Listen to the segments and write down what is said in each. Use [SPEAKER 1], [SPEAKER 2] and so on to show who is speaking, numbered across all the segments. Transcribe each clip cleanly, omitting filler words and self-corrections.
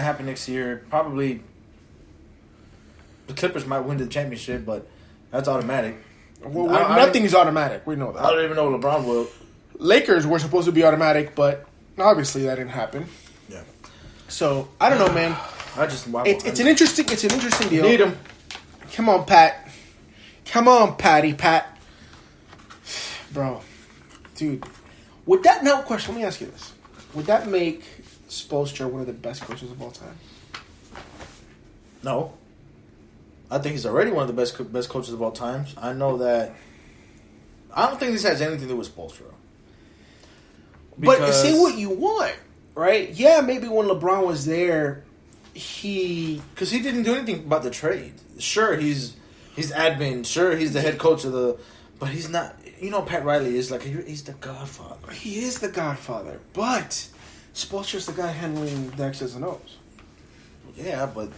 [SPEAKER 1] happen next year. Probably the Clippers might win the championship, but that's automatic.
[SPEAKER 2] Well, nothing's automatic. We know that.
[SPEAKER 1] I don't even know LeBron will.
[SPEAKER 2] Lakers were supposed to be automatic, but obviously that didn't happen.
[SPEAKER 1] Yeah.
[SPEAKER 2] So I don't know, man. It's an interesting deal.
[SPEAKER 1] Need him.
[SPEAKER 2] Come on, Pat. Come on, Pat. Bro, dude. Would that now? Question. Let me ask you this: would that make Spoelstra one of the best coaches of all time?
[SPEAKER 1] No. I think he's already one of the best coaches of all time. I know that. I don't think this has anything to do with Spoelstra.
[SPEAKER 2] But say what you want, right? Yeah, maybe when LeBron was there, because
[SPEAKER 1] he didn't do anything about the trade. Sure, he's admin. Sure, he's the head coach of the, but he's not. You know, Pat Riley is like he's the Godfather.
[SPEAKER 2] He is the Godfather, but Spoelstra's the guy handling the X's and O's.
[SPEAKER 1] Yeah, but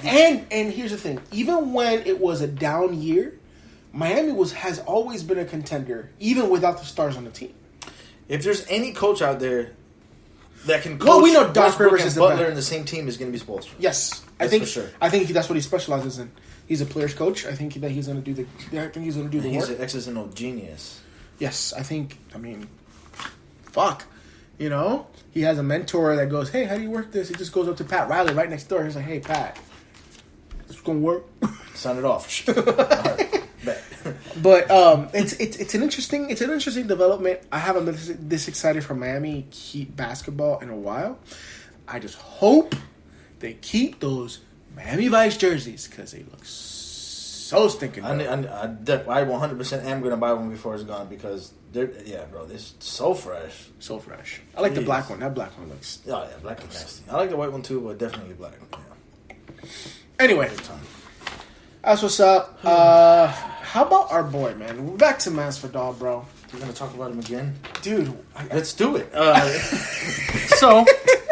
[SPEAKER 2] and here's the thing: even when it was a down year, Miami has always been a contender, even without the stars on the team.
[SPEAKER 1] If there's any coach out there that can coach,
[SPEAKER 2] well, we know Doc Rivers is
[SPEAKER 1] Butler in the same team is going to be Spoelstra.
[SPEAKER 2] Yes,
[SPEAKER 1] I think for sure.
[SPEAKER 2] I think that's what he specializes in. He's a player's coach. I think that he's going to do the. I think he's going to do the work.
[SPEAKER 1] He's an X's and O genius.
[SPEAKER 2] Yes, I think. I mean, fuck. You know, he has a mentor that goes, "Hey, how do you work this?" He just goes up to Pat Riley right next door. He's like, "Hey, Pat, this is going to work."
[SPEAKER 1] Sign it off. All right. Bet.
[SPEAKER 2] But it's an interesting development. I haven't been this excited for Miami Heat basketball in a while. I just hope they keep those Miami Vice jerseys because they look so stinking good.
[SPEAKER 1] I 100% am going to buy one before it's gone because they're so fresh.
[SPEAKER 2] So fresh. I like the black one. That black one looks.
[SPEAKER 1] Oh yeah, black is nasty. I like the white one too, but definitely black. Yeah.
[SPEAKER 2] Anyway, that's what's up. How about our boy, man? We're back to Masvidal, bro.
[SPEAKER 1] We're gonna talk about him again,
[SPEAKER 2] dude.
[SPEAKER 1] Let's do it. So,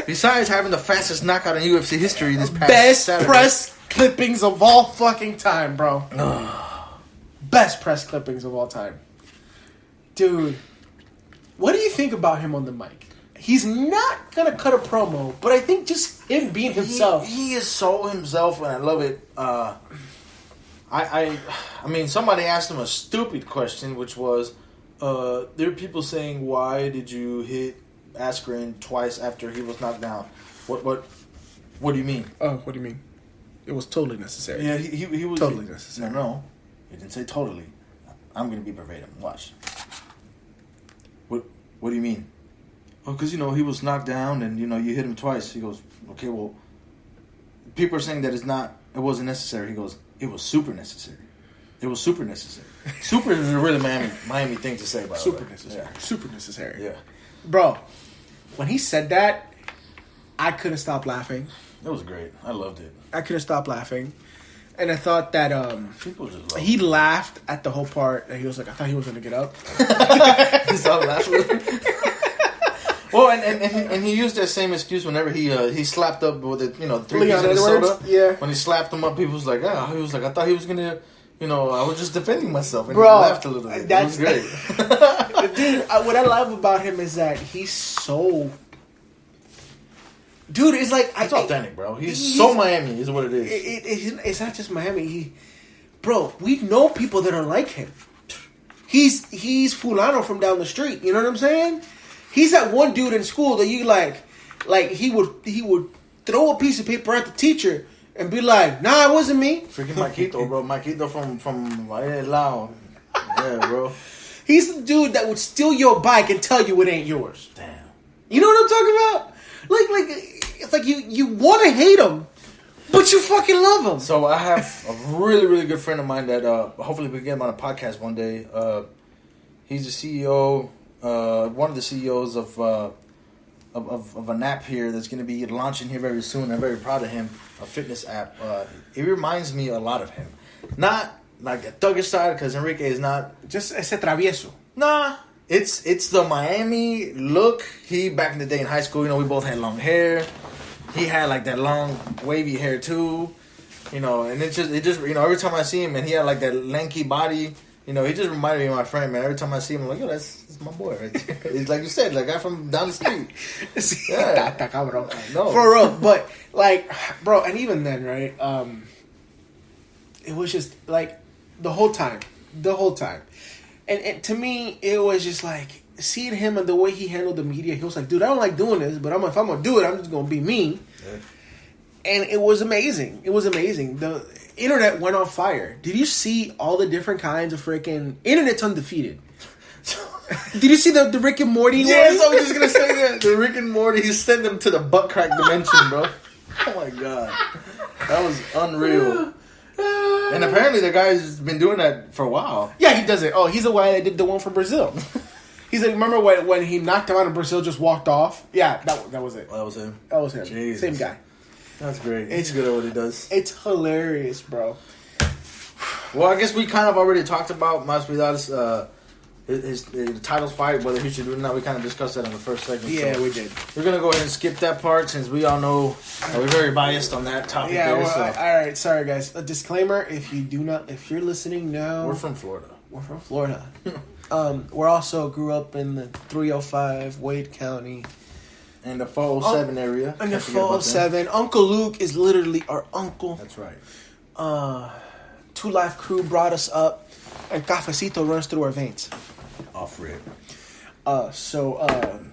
[SPEAKER 1] besides having the fastest knockout in UFC history this past
[SPEAKER 2] best
[SPEAKER 1] Saturday,
[SPEAKER 2] press clippings of all fucking time, bro. Best press clippings of all time, dude. What do you think about him on the mic? He's not gonna cut a promo, but I think just him being himself.
[SPEAKER 1] He is so himself, and I love it. I mean, somebody asked him a stupid question, which was, there are people saying, "Why did you hit Askren twice after he was knocked down?" What do you mean?
[SPEAKER 2] Oh, what do you mean? It was totally necessary.
[SPEAKER 1] Yeah, he was
[SPEAKER 2] totally necessary.
[SPEAKER 1] No, he didn't say totally. I'm gonna be verbatim. Watch. What do you mean? Oh, because he was knocked down, and you hit him twice. He goes, okay, well, people are saying that it wasn't necessary. He goes, it was super necessary. It was super necessary. Super is a really Miami thing to say, by the way.
[SPEAKER 2] Super necessary.
[SPEAKER 1] Yeah.
[SPEAKER 2] Super necessary.
[SPEAKER 1] Yeah.
[SPEAKER 2] Bro, when he said that, I couldn't stop laughing.
[SPEAKER 1] It was great. I loved it.
[SPEAKER 2] I couldn't stop laughing. And I thought that
[SPEAKER 1] people just love
[SPEAKER 2] he laughed at the whole part, and he was like, I thought he was going to get up.
[SPEAKER 1] He started laughing. Well, and he used that same excuse whenever he slapped up with it, the 3 pieces of Minnesota.
[SPEAKER 2] Yeah.
[SPEAKER 1] When he slapped him up, people was like, he was like, I thought he was gonna, I was just defending myself, and
[SPEAKER 2] bro,
[SPEAKER 1] he laughed a little bit. It was great.
[SPEAKER 2] Dude, what I love about him is that he's so. Dude, it's like
[SPEAKER 1] it's authentic, bro. He's so Miami, is what it is.
[SPEAKER 2] It's not just Miami. Bro, we know people that are like him. He's Fulano from down the street. You know what I'm saying? He's that one dude in school that you like he would throw a piece of paper at the teacher and be like, "Nah, it wasn't me."
[SPEAKER 1] Freaking Marquito, bro. Marquito from Lao. Yeah, bro.
[SPEAKER 2] He's the dude that would steal your bike and tell you it ain't yours.
[SPEAKER 1] Damn.
[SPEAKER 2] You know what I'm talking about? Like it's like you want to hate him, but you fucking love him.
[SPEAKER 1] So I have a really, really good friend of mine that hopefully we can get him on a podcast one day. He's the CEO. One of the CEOs of an app here that's going to be launching here very soon. I'm very proud of him. A fitness app. It reminds me a lot of him. Not like the thuggish side, because Enrique is not.
[SPEAKER 2] Just ese travieso.
[SPEAKER 1] Nah, it's the Miami look. He back in the day in high school, we both had long hair. He had like that long wavy hair too, and it just every time I see him, and he had like that lanky body. he just reminded me of my friend, man. Every time I see him, I'm like, yo, that's my boy right there. He's like you said, like guy from down the street. Yeah.
[SPEAKER 2] No. For real. But, like, bro, and even then, right, it was just, like, the whole time. And to me, it was just, like, seeing him and the way he handled the media, he was like, dude, I don't like doing this, but if I'm going to do it, I'm just going to be me. Yeah. And it was amazing. The internet went on fire. Did you see all the different kinds of freaking... Internet's undefeated. Did you see the Rick and Morty one?
[SPEAKER 1] Yes, I was just going to say that. The Rick and Morty, he sent them to the butt crack dimension, bro. Oh, my God. That was unreal. And apparently the guy's been doing that for a while.
[SPEAKER 2] Yeah, he does it. Oh, he's the guy that did the one for Brazil. He's like, remember when he knocked him out and Brazil just walked off? Yeah, that was it.
[SPEAKER 1] That was him.
[SPEAKER 2] Jesus. Same guy.
[SPEAKER 1] That's great. It's good at what he does.
[SPEAKER 2] It's hilarious, bro.
[SPEAKER 1] Well, I guess we kind of already talked about Masvidal's his titles fight, whether he should do it or not. We kind of discussed that in the first segment.
[SPEAKER 2] Yeah, so we did.
[SPEAKER 1] We're going to go ahead and skip that part since we all know we're very biased on that topic.
[SPEAKER 2] Yeah, well, all right. Sorry, guys. A disclaimer, if you're listening now...
[SPEAKER 1] We're from Florida.
[SPEAKER 2] We're also grew up in the 305 Wade County.
[SPEAKER 1] In the 407 area.
[SPEAKER 2] In the 407. Uncle Luke is literally our uncle.
[SPEAKER 1] That's right.
[SPEAKER 2] Two Life Crew brought us up, and Cafecito runs through our veins.
[SPEAKER 1] Off rip.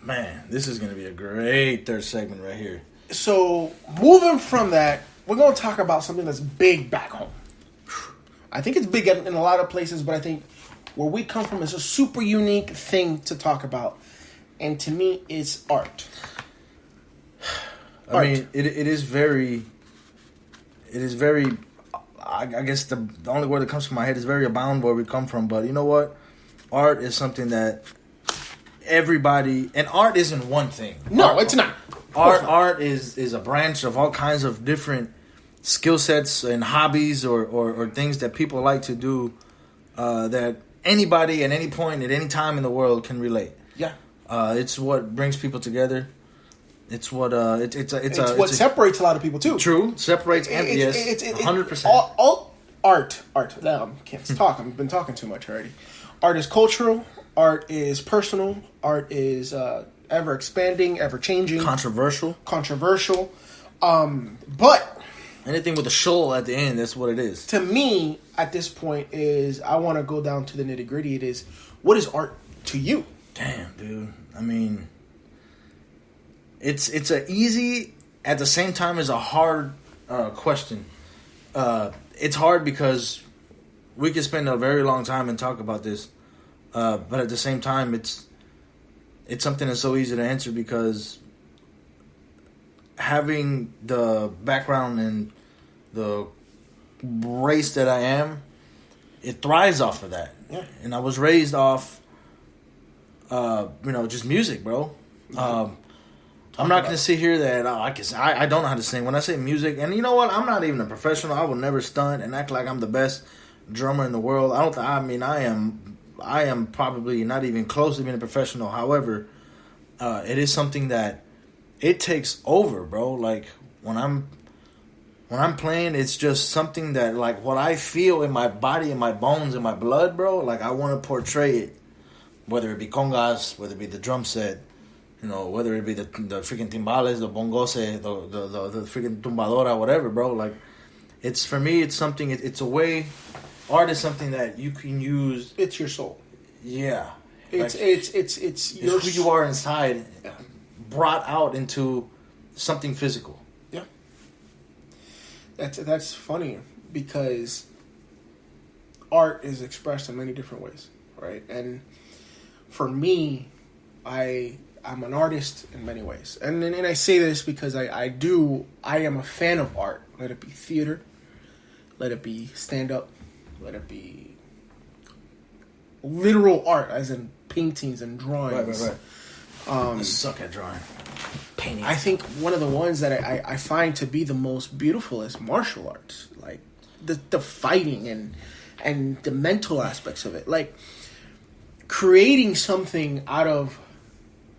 [SPEAKER 2] Man,
[SPEAKER 1] this is going to be a great third segment right here.
[SPEAKER 2] So, moving from that, we're going to talk about something that's big back home. I think it's big in a lot of places, but I think where we come from is a super unique thing to talk about. And to me, it's art.
[SPEAKER 1] I mean, it is very, I guess the only word that comes to my head is very abound where we come from. But you know what? Art is something that everybody, and art isn't one thing.
[SPEAKER 2] No, it's not.
[SPEAKER 1] Art is a branch of all kinds of different skill sets and hobbies or things that people like to do that anybody at any point at any time in the world can relate.
[SPEAKER 2] Yeah.
[SPEAKER 1] It's what brings people together. It's what it's
[SPEAKER 2] what separates a lot of people too.
[SPEAKER 1] True, separates and yes, 100%.
[SPEAKER 2] All art. Now I can't talk. I've been talking too much already. Art is cultural. Art is personal. Art is ever expanding, ever changing,
[SPEAKER 1] controversial.
[SPEAKER 2] But
[SPEAKER 1] anything with a shoal at the end, that's what it is.
[SPEAKER 2] To me, at this point, is I want to go down to the nitty gritty. It is, what is art to you?
[SPEAKER 1] Damn, dude. I mean, it's a easy, at the same time as a hard question. It's hard because we could spend a very long time and talk about this, but at the same time, it's something that's so easy to answer because having the background and the race that I am, it thrives off of that.
[SPEAKER 2] Yeah.
[SPEAKER 1] And I was raised off, just music, bro. I'm not going to sit here that I don't know how to sing. When I say music, and you know what? I'm not even a professional. I will never stunt and act like I'm the best drummer in the world. I am probably not even close to being a professional. However, it is something that it takes over, bro. Like when I'm playing, it's just something that like what I feel in my body, in my bones, in my blood, bro. Like I want to portray it, whether it be congas, whether it be the drum set, whether it be the freaking timbales, the bongose, the freaking tumbadora, whatever, bro. Like it's for me, it's something. It's a way. Art is something that you can use.
[SPEAKER 2] It's your soul.
[SPEAKER 1] Yeah,
[SPEAKER 2] it's your
[SPEAKER 1] who you are inside, brought out into something physical.
[SPEAKER 2] Yeah, that's funny because art is expressed in many different ways, right? And for me, I'm an artist in many ways, and I say this because I am a fan of art. Let it be theater, let it be stand up, let it be literal art, as in paintings and drawings.
[SPEAKER 1] Right. I suck at drawing. Painting.
[SPEAKER 2] I think one of the ones that I find to be the most beautiful is martial arts, like the fighting and the mental aspects of it, like creating something out of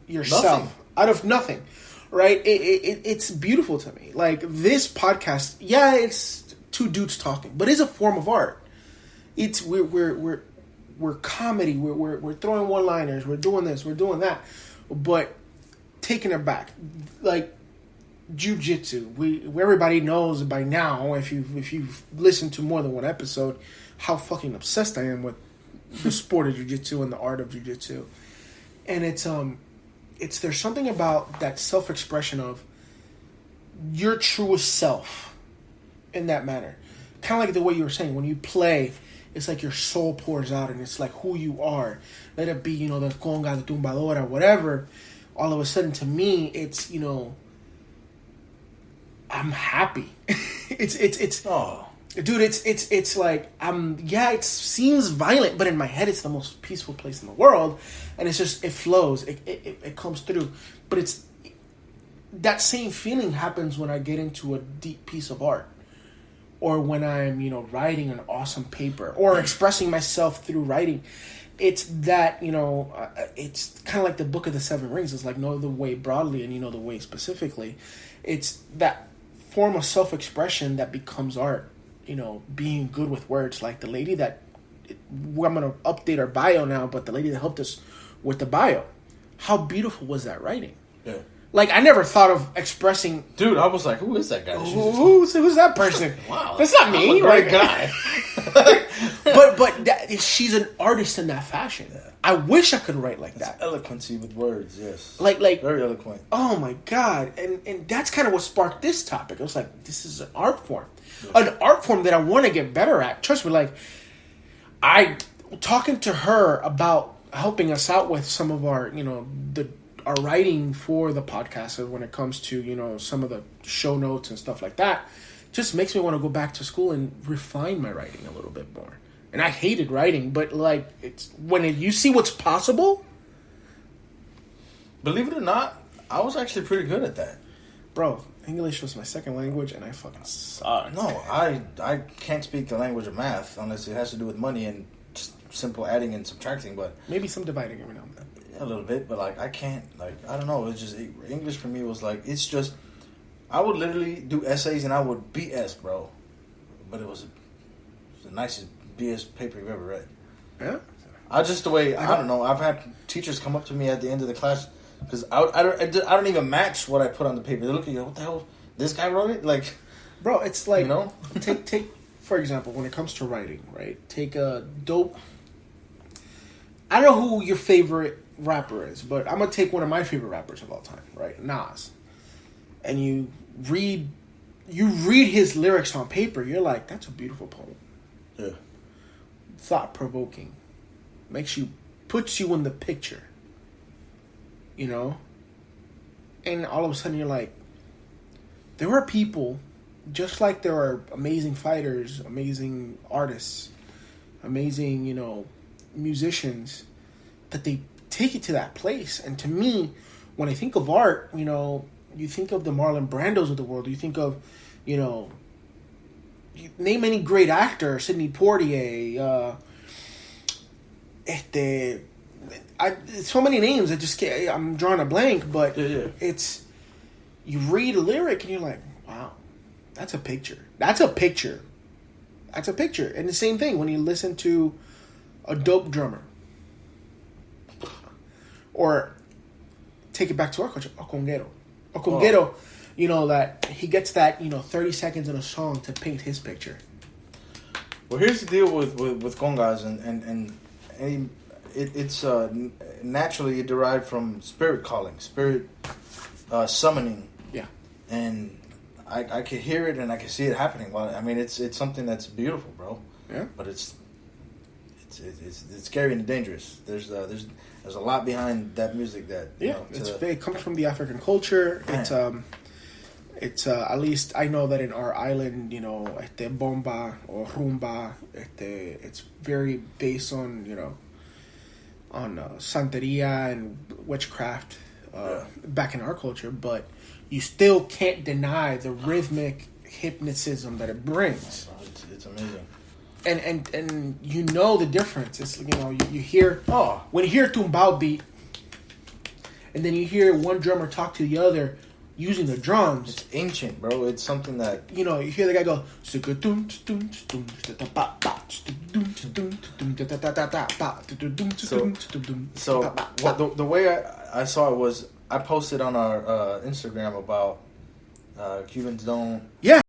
[SPEAKER 2] yourself, out of nothing, right? It's beautiful to me. Like this podcast, yeah, it's two dudes talking, but it's a form of art. It's we're we're comedy, we're throwing one-liners, we're doing this, we're doing that, but taking it back, like jiu-jitsu, everybody knows by now, if you've listened to more than one episode, how fucking obsessed I am with the sport of jiu-jitsu and the art of jiu-jitsu. And it's there's something about that self-expression of your truest self in that manner. Kind of like the way you were saying, when you play, it's like your soul pours out and it's like who you are. Let it be, the conga, the tumbadora, whatever. All of a sudden, to me, it's, I'm happy. it's
[SPEAKER 1] oh,
[SPEAKER 2] dude, it's like it seems violent, but in my head it's the most peaceful place in the world, and it's just, it flows, it comes through. But it's that same feeling happens when I get into a deep piece of art, or when I'm writing an awesome paper, or expressing myself through writing. It's that, it's kind of like the Book of the Seven Rings. It's like, know the way broadly and the way specifically. It's that form of self-expression that becomes art. Being good with words. Like the lady that, I'm going to update our bio now, but the lady that helped us with the bio. How beautiful was that writing?
[SPEAKER 1] Yeah.
[SPEAKER 2] Like, I never thought of expressing...
[SPEAKER 1] Dude, I was like, who is that guy?
[SPEAKER 2] Who's that person?
[SPEAKER 1] Wow.
[SPEAKER 2] That's not me.
[SPEAKER 1] I'm a great guy.
[SPEAKER 2] but she's an artist in that fashion. Yeah. I wish I could write like that.
[SPEAKER 1] Eloquency with words, yes.
[SPEAKER 2] Like
[SPEAKER 1] very eloquent.
[SPEAKER 2] Oh my God. And that's kind of what sparked this topic. I was like, this is an art form. Yes. An art form that I want to get better at. Trust me, like, talking to her about helping us out with some of our, our writing for the podcast, when it comes to, some of the show notes and stuff like that, just makes me want to go back to school and refine my writing a little bit more. And I hated writing, but like, it's when you see what's possible.
[SPEAKER 1] Believe it or not, I was actually pretty good at that.
[SPEAKER 2] Bro, English was my second language, and I fucking sucked.
[SPEAKER 1] No, I can't speak the language of math unless it has to do with money and just simple adding and subtracting. But
[SPEAKER 2] maybe some dividing every now and then.
[SPEAKER 1] A little bit, but like I can't, like, I don't know. It's just English for me was like, it's just, I would literally do essays and I would BS, bro. But it was the nicest BS paper you've ever read.
[SPEAKER 2] Yeah.
[SPEAKER 1] I don't know. I've had teachers come up to me at the end of the class because I don't even match what I put on the paper. They look at you, what the hell? This guy wrote it? Like,
[SPEAKER 2] bro, it's like, take for example, when it comes to writing, right? Take a dope. I don't know who your favorite rapper is, but I'm gonna take one of my favorite rappers of all time, right? Nas. And you read his lyrics on paper, you're like, that's a beautiful poem.
[SPEAKER 1] Yeah.
[SPEAKER 2] Thought provoking. Puts you in the picture. And all of a sudden you're like, there are people, just like there are amazing fighters, amazing artists, amazing, musicians, that they take it to that place. And to me, when I think of art, you think of the Marlon Brandos of the world. You think of, you name any great actor, Sidney Poitier, so many names. I'm drawing a blank, but
[SPEAKER 1] yeah.
[SPEAKER 2] It's, you read a lyric and you're like, wow, that's a picture. That's a picture. That's a picture. And the same thing when you listen to a dope drummer. Or take it back to our culture, a conguero. A conguero, that he gets that, 30 seconds in a song to paint his picture.
[SPEAKER 1] Well, here's the deal with congas, and it's naturally derived from spirit calling, spirit summoning.
[SPEAKER 2] Yeah.
[SPEAKER 1] And I can hear it and I can see it happening. Well, I mean, it's something that's beautiful, bro.
[SPEAKER 2] Yeah.
[SPEAKER 1] But it's scary and dangerous. There's a lot behind that music that
[SPEAKER 2] it comes from the African culture. Man. It's at least I know that in our island, bomba or rumba, it's very based on santeria and witchcraft back in our culture, but you still can't deny the rhythmic hypnotism that it brings.
[SPEAKER 1] It's amazing.
[SPEAKER 2] And the difference. It's you hear when you hear tumbao beat, and then you hear one drummer talk to the other using the drums.
[SPEAKER 1] It's ancient, bro. It's something that
[SPEAKER 2] You know, you hear the guy go.
[SPEAKER 1] So what the way I saw it was I posted on our Instagram about Cubans don't.
[SPEAKER 2] Yeah.